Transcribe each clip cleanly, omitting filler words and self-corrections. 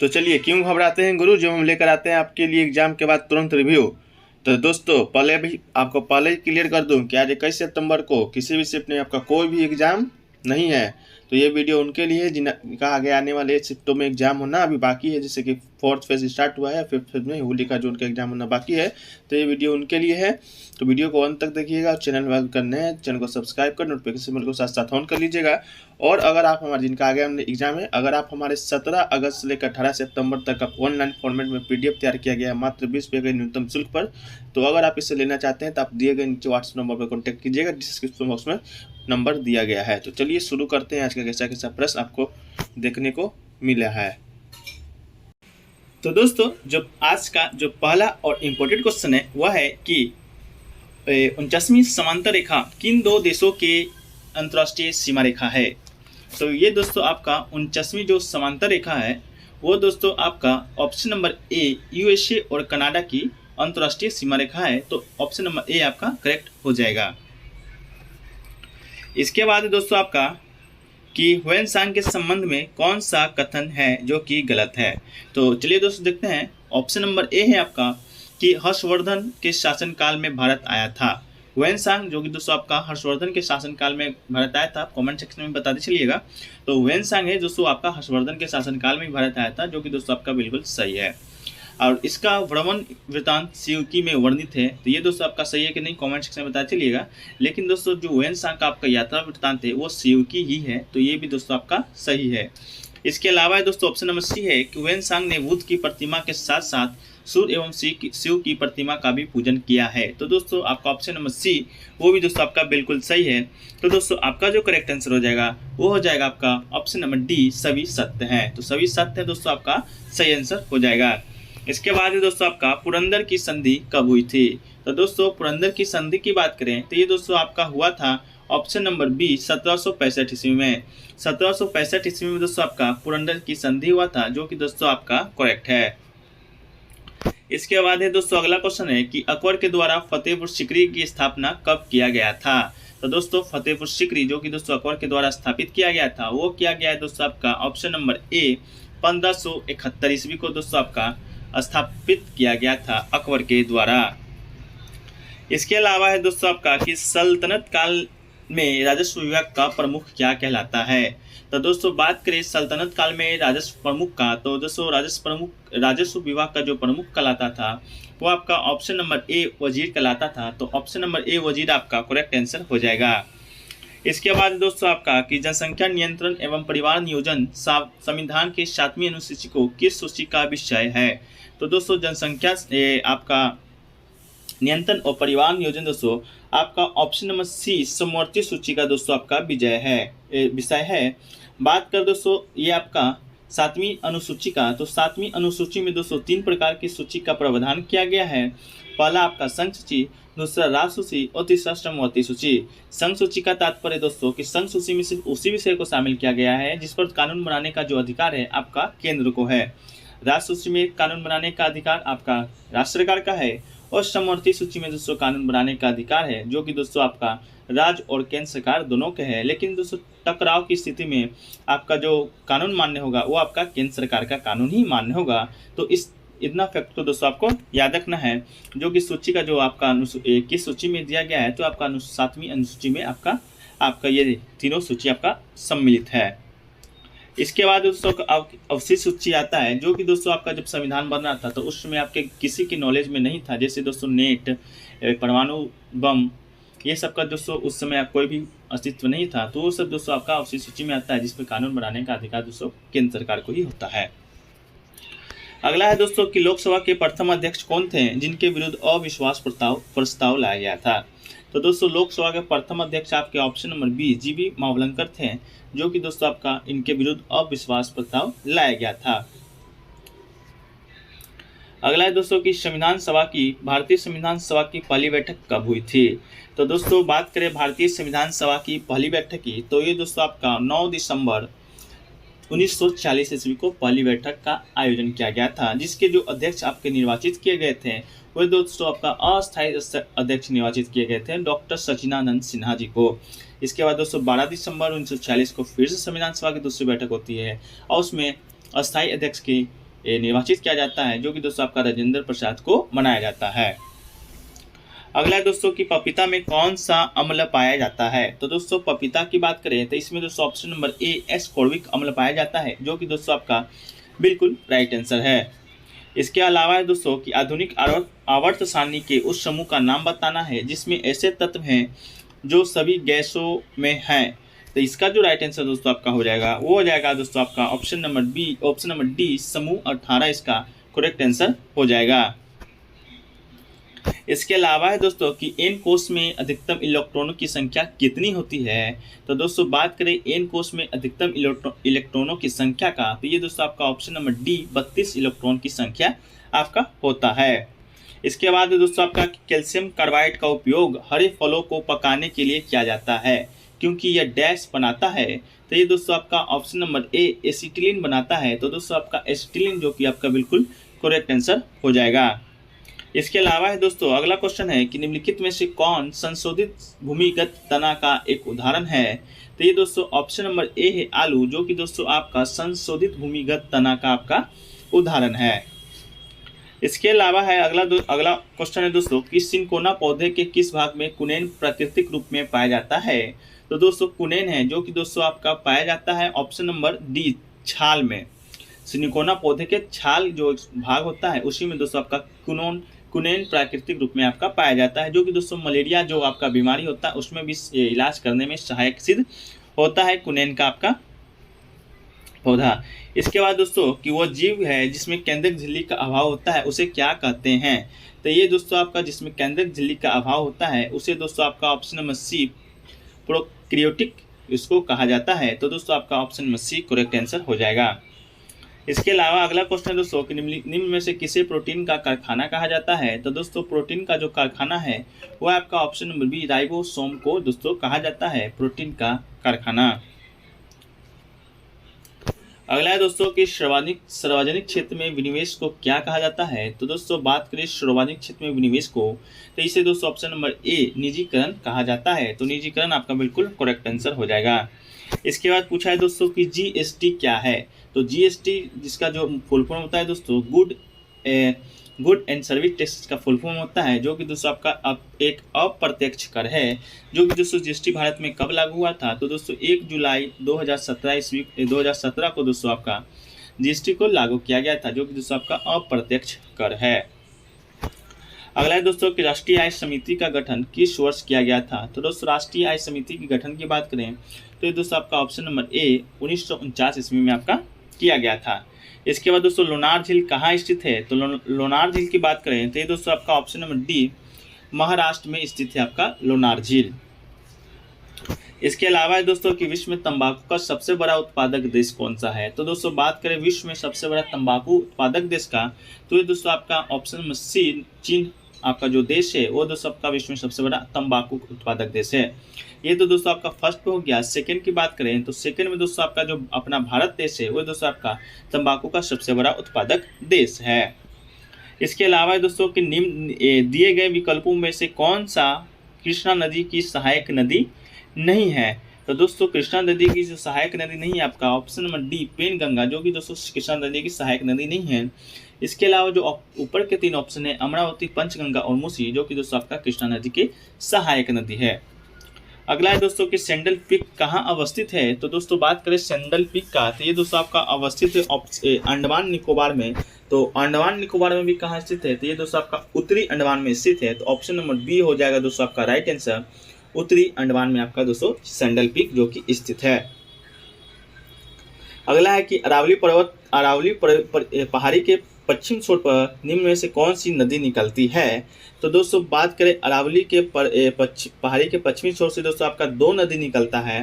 तो चलिए, क्यों घबराते हैं गुरु, जो हम लेकर आते हैं आपके लिए एग्जाम के बाद तुरंत रिव्यू। तो दोस्तों, पहले ही क्लियर कर दूं कि आज 21 सितंबर को किसी भी शिफ्ट में आपका कोई भी एग्जाम नहीं है। तो ये वीडियो उनके लिए है जिनका आगे आने वाले शिफ्टों में एग्जाम होना अभी बाकी है, जैसे कि 4th फेज स्टार्ट हुआ है, 5th फेज में होली का जो उनका एग्जाम होना बाकी है। तो ये वीडियो उनके लिए है। तो वीडियो को अंत तक देखिएगा। चैनल पर करने हैं, चैनल को सब्सक्राइब कर नोटिफिकेशन बेल को साथ साथ ऑन कर लीजिएगा। और अगर आप हमारे जिनका आगे एग्जाम है, अगर आप हमारे 17 अगस्त से लेकर 18 सितंबर तक का ऑनलाइन फॉर्मेट में PDF तैयार किया गया है मात्र 20 रुपये के न्यूनतम शुल्क पर, तो अगर आप इसे लेना चाहते हैं तो आप दिए गए नीचे व्हाट्सएप नंबर पर कॉन्टैक्ट कीजिएगा, डिस्क्रिप्शन बॉक्स में नंबर दिया गया है। तो चलिए शुरू करते हैं। आज का कैसा कैसा प्रश्न आपको देखने को मिला है। तो दोस्तों, जो आज का जो पहला और इम्पोर्टेंट क्वेश्चन है वह है कि 49वीं समांतर रेखा किन दो देशों के अंतर्राष्ट्रीय सीमा रेखा है। तो ये दोस्तों आपका 49वीं जो समांतर रेखा है वो दोस्तों आपका ऑप्शन नंबर ए USA और कनाडा की अंतर्राष्ट्रीय सीमा रेखा है। तो ऑप्शन नंबर ए आपका करेक्ट हो जाएगा। इसके बाद दोस्तों आपका कि ह्वेनसांग के संबंध में कौन सा कथन है जो कि गलत है। तो चलिए दोस्तों देखते हैं। ऑप्शन नंबर ए है आपका कि हर्षवर्धन के शासनकाल में भारत आया था। ह्वेनसांग जो कि दोस्तों आपका हर्षवर्धन के शासनकाल में भारत आया था, कमेंट सेक्शन में बताते चलिएगा। तो ह्वेनसांग है दोस्तों आपका हर्षवर्धन के शासनकाल में भारत आया था, जो कि दोस्तों आपका बिल्कुल सही है। और इसका भ्रमण वृत्तांत सियूकी में वर्णित है। तो ये दोस्तों आपका सही है कि नहीं, कमेंट सेक्शन में बताते चलिएगा। लेकिन दोस्तों जो ह्वेनसांग का आपका यात्रा वृत्तांत है वो सियूकी ही है, तो ये भी दोस्तों आपका सही है। इसके अलावा दोस्तों ऑप्शन नंबर सी है कि ह्वेनसांग ने बुद्ध की प्रतिमा के साथ साथ सूर्य एवं शिव की प्रतिमा का भी पूजन किया है। तो दोस्तों आपका ऑप्शन नंबर सी वो भी दोस्तों आपका बिल्कुल सही है। तो दोस्तों आपका जो करेक्ट आंसर हो जाएगा वो हो जाएगा आपका ऑप्शन नंबर डी, सभी सत्य हैं। तो सभी सत्य है दोस्तों आपका सही आंसर हो जाएगा। इसके बाद दोस्तों आपका पुरंदर की संधि कब हुई थी। तो दोस्तों पुरंदर की संधि की बात करें तो ये दोस्तों आपका हुआ था ऑप्शन नंबर बी 1765 ईस्वी में। 1765 ईस्वी में दोस्तों आपका पुरंदर की संधि हुआ था, जो कि दोस्तों आपका करेक्ट है। इसके बाद है दोस्तों अगला क्वेश्चन है कि अकबर के द्वारा फतेहपुर सीकरी की स्थापना कब किया गया था। तो दोस्तों फतेहपुर सीकरी जो कि दोस्तों अकबर के द्वारा स्थापित किया गया था वो किया गया है दोस्तों आपका ऑप्शन नंबर ए 1571 ईस्वी को दोस्तों आपका स्थापित किया गया था अकबर के द्वारा। इसके अलावा है दोस्तों आपका कि सल्तनत काल में राजस्व विभाग का प्रमुख क्या कहलाता है। तो दोस्तों बात करें सल्तनत काल में राजस्व प्रमुख का, तो दोस्तों राजस्व विभाग का जो प्रमुख कहलाता था वो आपका ऑप्शन नंबर ए वजीर कहलाता था। तो ऑप्शन नंबर ए वजीर आपका करेक्ट आंसर हो जाएगा। इसके बाद दोस्तों आपका कि जनसंख्या नियंत्रण एवं परिवार नियोजन संविधान की 7वीं अनुसूची को किस सूची का विषय है। तो दोस्तों जनसंख्या आपका नियंत्रण और परिवार नियोजन दोस्तों आपका ऑप्शन नंबर सी समवर्ती सूची का दोस्तों आपका विषय है। बात कर दोस्तों ये आपका 7वीं अनुसूची का, तो 7वीं अनुसूची में दोस्तों 3 प्रकार की सूची का प्रावधान किया गया है। पहला आपका संघ सूची, दूसरा राज्य सूची और तीसरा समवर्ती सूची। संघ सूची का तात्पर्य दोस्तों कि संघ सूची में सिर्फ उसी विषय को शामिल किया गया है जिस पर कानून बनाने का जो अधिकार है आपका केंद्र को है। राज्य सूची में कानून बनाने का अधिकार आपका राज्य सरकार का है, और समवर्ती सूची में दोस्तों कानून बनाने का अधिकार है जो कि दोस्तों आपका राज्य और केंद्र सरकार दोनों के है। लेकिन दोस्तों टकराव की स्थिति में आपका जो कानून मान्य होगा वो आपका केंद्र सरकार का कानून ही मान्य होगा। तो इतना फैक्ट तो दोस्तों आपको याद रखना है, जो कि सूची का जो आपका किस सूची में दिया गया है। तो आपका 7वीं अनुसूची में आपका ये तीनों सूची आपका सम्मिलित है। इसके बाद दोस्तों अवशिष्ट सूची आता है, जो कि दोस्तों आपका जब संविधान बन रहा था तो उस समय आपके किसी की नॉलेज में नहीं था। जैसे दोस्तों नेट, परमाणु बम, ये सब का दोस्तों उस समय कोई भी अस्तित्व नहीं था। तो वो सब दोस्तों आपका अवशिष्ट सूची में आता है, जिसमें कानून बनाने का अधिकार दोस्तों केंद्र सरकार को ही होता है। अगला है दोस्तों कि लोकसभा के प्रथम अध्यक्ष कौन थे जिनके विरुद्ध अविश्वास प्रस्ताव लाया गया था। तो दोस्तों लोकसभा के प्रथम अध्यक्ष आपके option number B GB Mavalankar थे, जो कि दोस्तों आपका इनके विरुद्ध अविश्वास प्रस्ताव लाया गया था। अगला है दोस्तों कि भारतीय संविधान सभा की पहली बैठक कब हुई थी। तो दोस्तों बात करें भारतीय संविधान सभा की पहली बैठक की, तो ये दोस्तों आपका 9 दिसंबर 1940 ईस्वी को पहली बैठक का आयोजन किया गया था, जिसके जो अध्यक्ष आपके निर्वाचित किए गए थे वो दोस्तों आपका अस्थायी अध्यक्ष निर्वाचित किए गए थे डॉक्टर सचिदानंद सिन्हा जी को। इसके बाद दोस्तों 12 दिसंबर 1940 को फिर से संविधान सभा की दूसरी बैठक होती है और उसमें अस्थायी अध्यक्ष की निर्वाचित किया जाता है, जो कि दोस्तों आपका राजेंद्र प्रसाद को बनाया जाता है। अगला है दोस्तों कि पपीता में कौन सा अम्ल पाया जाता है। तो दोस्तों पपीता की बात करें तो इसमें दोस्तों ऑप्शन नंबर ए एस्कॉर्बिक अम्ल पाया जाता है, जो कि दोस्तों आपका बिल्कुल राइट आंसर है। इसके अलावा है दोस्तों कि आधुनिक आवर्त सारणी के उस समूह का नाम बताना है जिसमें ऐसे तत्व हैं जो सभी गैसों में हैं। तो इसका जो राइट आंसर दोस्तों आपका हो जाएगा वो हो जाएगा दोस्तों आपका ऑप्शन नंबर डी समूह 18 इसका करेक्ट आंसर हो जाएगा। इसके अलावा है दोस्तों कि एन कोष में अधिकतम इलेक्ट्रॉनों की संख्या कितनी होती है। तो दोस्तों बात करें एन कोष में अधिकतम इलेक्ट्रॉनों की संख्या का, तो ये दोस्तों आपका ऑप्शन नंबर डी 32 इलेक्ट्रॉन की संख्या आपका होता है। इसके बाद दोस्तों आपका कैल्शियम कार्बाइड का उपयोग हरे फलों को पकाने के लिए किया जाता है क्योंकि यह डैश बनाता है। तो ये दोस्तों आपका ऑप्शन नंबर ए एसिटिलीन बनाता है। तो दोस्तों आपका एसिटिलीन जो कि आपका बिल्कुल करेक्ट आंसर हो जाएगा। इसके अलावा है दोस्तों अगला क्वेश्चन है कि निम्नलिखित में से कौन संशोधित भूमिगत तना का एक उदाहरण है। तो ये दोस्तों ऑप्शन नंबर ए है आलू, जो कि दोस्तों आपका संशोधित भूमिगत तना का आपका उदाहरण है। इसके अलावा है अगला क्वेश्चन है दोस्तों कि सिनकोना पौधे के किस भाग में कुनेन प्राकृतिक रूप में पाया जाता है। तो दोस्तों कुनेन है जो कि दोस्तों आपका पाया जाता है ऑप्शन नंबर डी छाल में। सिनकोना पौधे के छाल जो भाग होता है उसी में दोस्तों आपका कुनेन प्राकृतिक रूप में आपका पाया जाता है, जो कि दोस्तों मलेरिया जो आपका बीमारी होता है उसमें भी इलाज करने में सहायक सिद्ध होता है कुनेन का आपका पौधा। इसके बाद दोस्तों कि वो जीव है जिसमें केंद्रक झिल्ली का अभाव होता है उसे क्या कहते हैं। तो ये दोस्तों आपका जिसमें केंद्रक झिल्ली का अभाव होता है उसे दोस्तों आपका ऑप्शन नंबर सी प्रोक्रियोटिक इसको कहा जाता है। तो दोस्तों आपका option number C correct answer हो जाएगा। इसके अलावा अगला क्वेश्चन दोस्तों कि निम्न में से किसे प्रोटीन का कारखाना कहा जाता है। तो दोस्तों प्रोटीन का जो कारखाना है वो आपका ऑप्शन नंबर बी राइबोसोम को दोस्तों कहा जाता है प्रोटीन का कारखाना। अगला है दोस्तों कि सार्वजनिक क्षेत्र में विनिवेश को क्या कहा जाता है। तो दोस्तों बात करें सार्वजनिक क्षेत्र में विनिवेश को तो इसे दोस्तों ऑप्शन नंबर ए निजीकरण कहा जाता है। तो निजीकरण आपका बिल्कुल करेक्ट आंसर हो जाएगा। इसके बाद पूछा है दोस्तों कि जीएसटी क्या है। तो जीएसटी जिसका जो फुल फॉर्म होता है दोस्तों गुड एंड सर्विस टैक्स का फुल फॉर्म होता है, जो कि दोस्तों आपका एक अप्रत्यक्ष कर है, जो कि दोस्तों जीएसटी भारत में कब लागू हुआ था। तो दोस्तों 1 जुलाई 2017 को दोस्तों आपका जीएसटी को लागू किया गया था, जो कि दोस्तों आपका अप्रत्यक्ष कर है। अगला है दोस्तों कि राष्ट्रीय आय समिति का गठन किस वर्ष किया गया था। तो दोस्तों राष्ट्रीय आय समिति के गठन की बात करें तो ये दोस्तों आपका ऑप्शन नंबर ए 1949 ईस्वी में आपका किया गया था। इसके बाद दोस्तों लोनार झील कहाँ स्थित है। तो लोनार झील की बात करें तो ये दोस्तों आपका ऑप्शन नंबर डी महाराष्ट्र में स्थित है आपका लोनार झील। इसके अलावा है दोस्तों कि विश्व में तंबाकू का सबसे बड़ा उत्पादक देश कौन सा है। तो दोस्तों बात करें विश्व में सबसे बड़ा तंबाकू उत्पादक देश का तो ये दोस्तों आपका ऑप्शन नंबर सी चीन आपका जो देश है वो दोस्तों आपका विश्व में सबसे बड़ा तंबाकू उत्पादक देश है। ये तो दोस्तों आपका फर्स्ट पे हो गया। सेकंड की बात करें तो सेकंड में दोस्तों आपका जो अपना भारत देश है वो दोस्तों आपका तंबाकू का सबसे बड़ा उत्पादक देश है। इसके अलावा दोस्तों कि निम्न दिए गए विकल्पों में से कौन सा कृष्णा नदी की सहायक नदी नहीं है। तो दोस्तों कृष्णा नदी की जो सहायक नदी नहीं है आपका ऑप्शन नंबर डी पेनगंगा, जो कि दोस्तों कृष्णा नदी की सहायक नदी नहीं है। इसके अलावा जो ऊपर के 3 ऑप्शन है अमरावती, पंचगंगा और मूसी, जो कि दोस्तों आपका कृष्णा नदी की सहायक नदी है। अगला है दोस्तों कि सैंडल पीक कहाँ अवस्थित है। तो दोस्तों बात करें सैंडल पीक का तो ये दोस्तों आपका अवस्थित है अंडमान निकोबार में। तो अंडमान निकोबार में भी कहाँ स्थित है तो ये दोस्तों आपका उत्तरी अंडमान में स्थित है। तो ऑप्शन नंबर बी हो जाएगा दोस्तों आपका राइट आंसर, उत्तरी अंडमान में आपका दोस्तों सैंडल पीक जो कि स्थित है। अगला है कि अरावली पहाड़ी के पश्चिम छोर पर निम्न में से कौन सी नदी निकलती है। तो दोस्तों बात करें अरावली के पहाड़ी के पश्चिमी छोर से दोस्तों आपका 2 नदी निकलता है।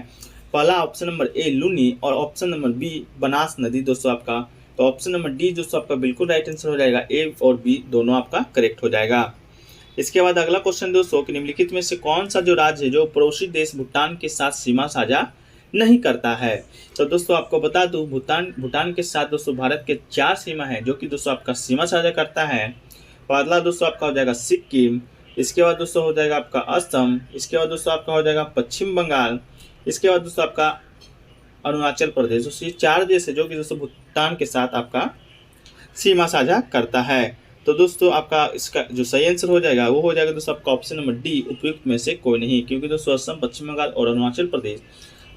पहला ऑप्शन नंबर ए लूनी और ऑप्शन नंबर बी बनास नदी दोस्तों आपका। तो ऑप्शन नंबर डी दोस्तों आपका बिल्कुल राइट आंसर हो जाएगा, ए और बी दोनों आपका करेक्ट हो जाएगा। इसके बाद अगला क्वेश्चन दोस्तों कि निम्नलिखित में से कौन सा जो राज्य है जो पड़ोसी देश भूटान के साथ सीमा साझा नहीं करता है। तो दोस्तों आपको बता दूं भूटान के साथ दोस्तों भारत के 4 सीमा है जो कि दोस्तों आपका सीमा साझा करता है। पहला दोस्तों आपका हो जाएगा सिक्किम, इसके बाद दोस्तों हो जाएगा आपका असम, इसके बाद दोस्तों आपका हो जाएगा पश्चिम बंगाल, इसके बाद दोस्तों आपका अरुणाचल प्रदेश। दोस्तों ये 4 देश है जो कि दोस्तों भूटान के साथ आपका सीमा साझा करता है। तो दोस्तों आपका इसका जो सही आंसर हो जाएगा वो हो जाएगा दोस्तों आपका ऑप्शन नंबर डी, उपयुक्त में से कोई नहीं, क्योंकि दोस्तों असम, पश्चिम बंगाल और अरुणाचल प्रदेश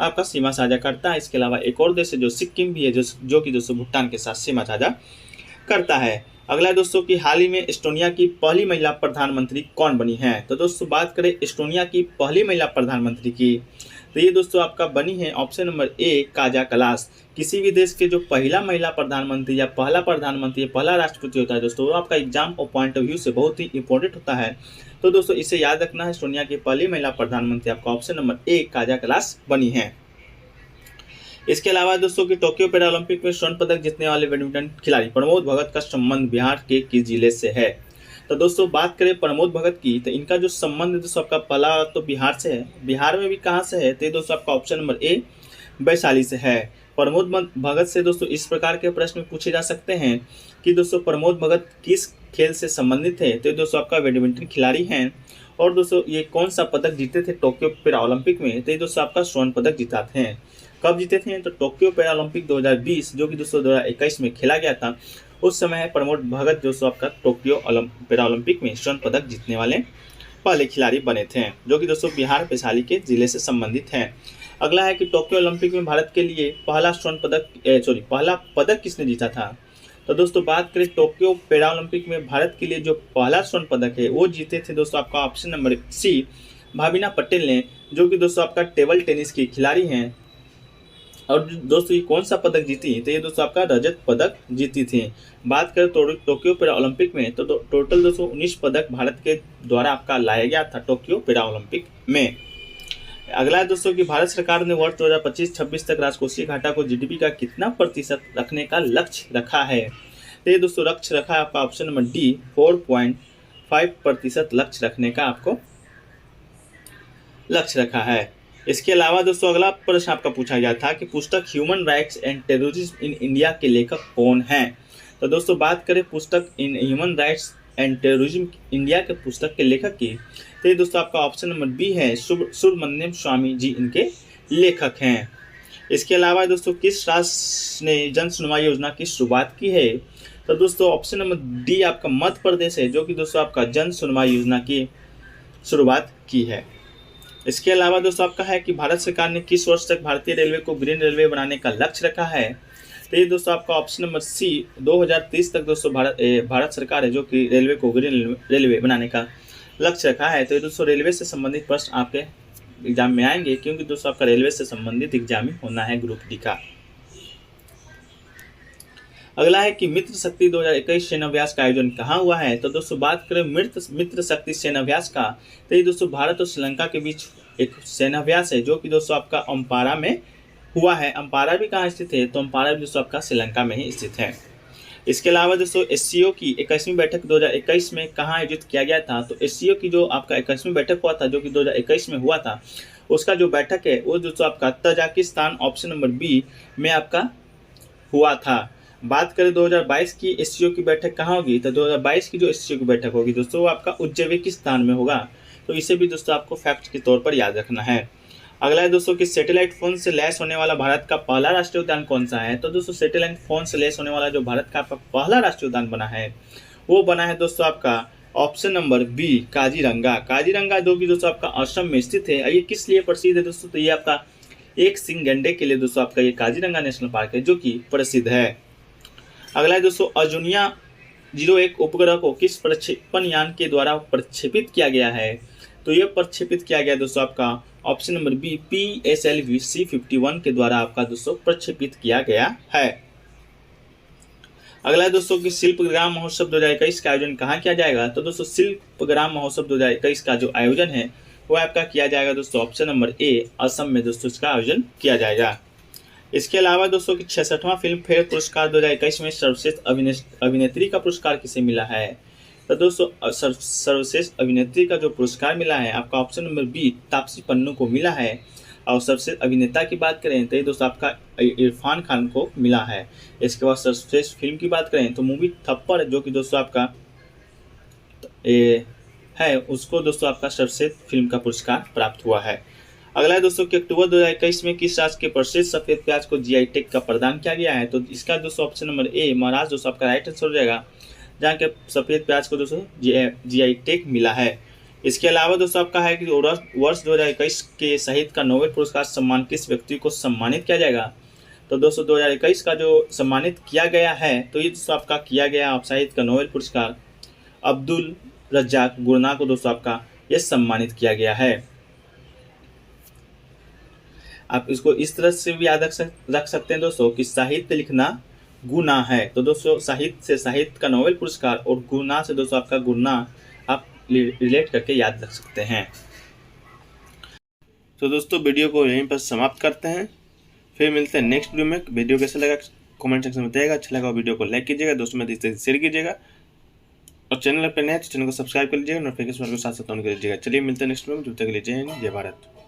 आपका सीमा साझा करता है। इसके अलावा एक और देश है जो सिक्किम भी है, जो कि दोस्तों भूटान के साथ सीमा साझा करता है। अगला है दोस्तों कि हाल ही में एस्टोनिया की पहली महिला प्रधानमंत्री कौन बनी है। तो दोस्तों बात करें एस्टोनिया की पहली महिला प्रधानमंत्री की, तो ये दोस्तों आपका बनी है option number A, Kaja Kallas. किसी भी देश के जो पहला महिला प्रधानमंत्री या पहला प्रधानमंत्री, पहला राष्ट्रपति होता है दोस्तों, वो आपका एग्जाम और पॉइंट ऑफ व्यू से बहुत ही इंपॉर्टेंट होता है। तो दोस्तों इसे याद रखना है, एस्टोनिया की पहली महिला प्रधानमंत्री आपका option number A, Kaja Kallas बनी है। इसके अलावा दोस्तों कि टोक्यो पैरा ओलंपिक में स्वर्ण पदक जीतने वाले बैडमिंटन खिलाड़ी प्रमोद भगत का संबंध बिहार के किस जिले से है। तो दोस्तों बात करें प्रमोद भगत की, तो इनका जो संबंध दोस्तों आपका पहला तो बिहार से है। बिहार में भी कहाँ से है, तो दोस्तों आपका ऑप्शन नंबर ए, वैशाली से है। प्रमोद भगत से दोस्तों इस प्रकार के प्रश्न पूछे जा सकते हैं कि दोस्तों प्रमोद भगत किस खेल से संबंधित है, तो दोस्तों आपका बैडमिंटन खिलाड़ी हैं। और दोस्तों ये कौन सा पदक जीते थे टोक्यो पैरा ओलंपिक में, तो दोस्तों आपका स्वर्ण पदक जीताते हैं। कब जीते थे, तो टोक्यो पैरा ओलंपिक 2020 जो कि दोस्तों 2021 में खेला गया था, उस समय प्रमोद भगत दोस्तों आपका टोक्यो पैरा ओलंपिक में स्वर्ण पदक जीतने वाले पहले खिलाड़ी बने थे, जो कि दोस्तों बिहार वैशाली के जिले से संबंधित हैं। अगला है कि टोक्यो ओलंपिक में भारत के लिए पहला पदक किसने जीता था। तो दोस्तों बात करें टोक्यो पैरा ओलंपिक में भारत के लिए जो पहला स्वर्ण पदक है वो जीते थे दोस्तों आपका option number C, Bhavina Patel ने, जो कि दोस्तों आपका टेबल टेनिस की खिलाड़ी हैं। और दोस्तों ये कौन सा पदक जीती, तो ये दोस्तों आपका रजत पदक जीती थी। बात करें टोक्यो पैरा ओलंपिक में, तो टोटल 219 पदक भारत के द्वारा आपका लाया गया था टोक्यो पैरा ओलंपिक में। अगला है दोस्तों कि भारत सरकार ने वर्ष 2025-26 तक राजकोषीय घाटा को जीडीपी का कितना प्रतिशत रखने का लक्ष्य रखा है। तो ये दोस्तों लक्ष्य रखा है आपका ऑप्शन नंबर डी, 4.5% लक्ष्य रखने का आपको लक्ष्य रखा है। इसके अलावा दोस्तों अगला प्रश्न आपका पूछा गया था कि पुस्तक human rights and terrorism in India के लेखक कौन हैं। तो दोस्तों बात करें पुस्तक in human rights and terrorism India के पुस्तक के लेखक की, तो ये दोस्तों आपका ऑप्शन नंबर बी है, सुब्रमण्यम स्वामी जी इनके लेखक हैं। इसके अलावा दोस्तों किस राष्ट्र ने जन सुनवाई योजना की शुरुआत की है। तो दोस्तों ऑप्शन नंबर डी आपका मध्य प्रदेश है, जो कि दोस्तों आपका जन सुनवाई योजना की शुरुआत की है। इसके अलावा दोस्तों आपका है कि भारत सरकार ने किस वर्ष तक भारतीय रेलवे को ग्रीन रेलवे बनाने का लक्ष्य रखा है। तो ये दोस्तों आपका ऑप्शन नंबर सी, 2030 तक दोस्तों भारत सरकार है जो कि रेलवे को ग्रीन रेलवे बनाने का लक्ष्य रखा है। तो ये दोस्तों रेलवे से संबंधित प्रश्न आपके एग्जाम में आएंगे, क्योंकि दोस्तों आपका रेलवे से संबंधित एग्जाम ही होना है ग्रुप डी का। अगला है कि मित्र शक्ति 2021 सेनाभ्यास का आयोजन कहाँ हुआ है। तो दोस्तों बात करें मित्र शक्ति सेनाभ्यास का, तो ये दोस्तों भारत और श्रीलंका के बीच एक सेनाभ्यास है, जो कि दोस्तों आपका अम्पारा में हुआ है। अम्पारा भी कहाँ स्थित है, तो अम्पारा भी दोस्तों आपका श्रीलंका में ही स्थित है। इसके अलावा दोस्तों एससीओ की 21वीं बैठक 2021 में कहाँ आयोजित किया गया था। तो एससीओ की जो आपका 21वीं बैठक हुआ था, जो कि 2021 में हुआ था, उसका जो बैठक है वो दोस्तों आपका तजाकिस्तान ऑप्शन नंबर बी में आपका हुआ था। बात करें 2022 की एससीओ की बैठक कहाँ होगी, तो 2022 की जो एससीओ की बैठक होगी दोस्तों वो आपका उज्बेकिस्तान में होगा। तो इसे भी दोस्तों आपको फैक्ट के तौर पर याद रखना है। अगला है दोस्तों कि सैटेलाइट फोन से लैस होने वाला भारत का पहला राष्ट्रीय उद्यान कौन सा है। तो दोस्तों सैटेलाइट फोन से लैस होने वाला जो भारत का पहला राष्ट्रीय उद्यान बना है वो बना है दोस्तों आपका option number B, Kaziranga. Kaziranga जो कि दोस्तों आपका असम में स्थित है। ये किस लिए प्रसिद्ध है दोस्तों, तो ये आपका एक सिंह गैंडे के लिए दोस्तों आपका ये काजीरंगा नेशनल पार्क है जो कि प्रसिद्ध है। अगला है दोस्तों अर्जुनिया 01 उपग्रह को किस प्रक्षेपण यान के द्वारा प्रक्षेपित किया गया है। तो यह प्रक्षेपित किया गया दोस्तों आपका option number B, PSLV C-51 के द्वारा आपका दोस्तों प्रक्षेपित किया गया है। अगला है दोस्तों कि शिल्पग्राम महोत्सव 2021 का आयोजन कहाँ किया जाएगा। तो दोस्तों शिल्पग्राम महोत्सव 2021 का जो आयोजन है वो आपका किया जाएगा दोस्तों ऑप्शन नंबर ए, असम में दोस्तों इसका आयोजन किया जाएगा। इसके अलावा दोस्तों कि 66वां फिल्म फेयर पुरस्कार 2021 में सर्वश्रेष्ठ अभिनेत्री का पुरस्कार किसे मिला है। तो दोस्तों सर्वश्रेष्ठ अभिनेत्री का जो पुरस्कार मिला है आपका option number B, Taapsee Pannu को मिला है। और सर्वश्रेष्ठ अभिनेता की बात करें तो ये दोस्तों आपका इरफान खान को मिला है। इसके बाद सर्वश्रेष्ठ फिल्म की बात करें तो मूवी थप्पड़ जो कि दोस्तों आपका है उसको दोस्तों आपका सर्वश्रेष्ठ फिल्म का पुरस्कार प्राप्त हुआ है। अगला है दोस्तों कि अक्टूबर 2021 में किस राज्य के प्रसिद्ध सफेद प्याज को जीआई टैग का प्रदान किया गया है। तो इसका दोस्तों ऑप्शन नंबर ए महाराष्ट्र दोस्तों आपका राइट आंसर हो जाएगा, जहाँ के सफेद प्याज को दोस्तों जीआई टैग मिला है। इसके अलावा दोस्तों आपका है कि वर्ष 2021 के साहित्य का नोबेल पुरस्कार सम्मान किस व्यक्ति को सम्मानित किया जाएगा। तो दोस्तों 2021 का जो सम्मानित किया गया है, तो ये दोस्तों आपका किया गया साहित्य का नोबेल पुरस्कार अब्दुल रज्जाक गुरना को दोस्तों आपका ये सम्मानित किया गया है। आप इसको इस तरह से भी याद रख सकते हैं दोस्तों कि साहित्य लिखना गुनाह है। तो दोस्तों साहित्य से साहित्य का नोबेल पुरस्कार और गुनाह से दोस्तों आपका गुनाह आप रिलेट करके याद रख सकते हैं। तो दोस्तों वीडियो को यहीं पर समाप्त करते हैं, फिर मिलते हैं नेक्स्ट वीडियो में। वीडियो कैसा लगा कमेंट सेक्शन में बताइएगा। अच्छा लगा वीडियो को लाइक कीजिएगा, दोस्तों में शेयर कीजिएगा, और चैनल पर नए हैं तो चैनल को सब्सक्राइब कर लीजिएगा, नोटिफिकेशन को साथ साथ ऑन कर लीजिएगा। चलिए मिलते हैं नेक्स्ट वीडियो में, जब तक के लिए जय हिंद जय भारत।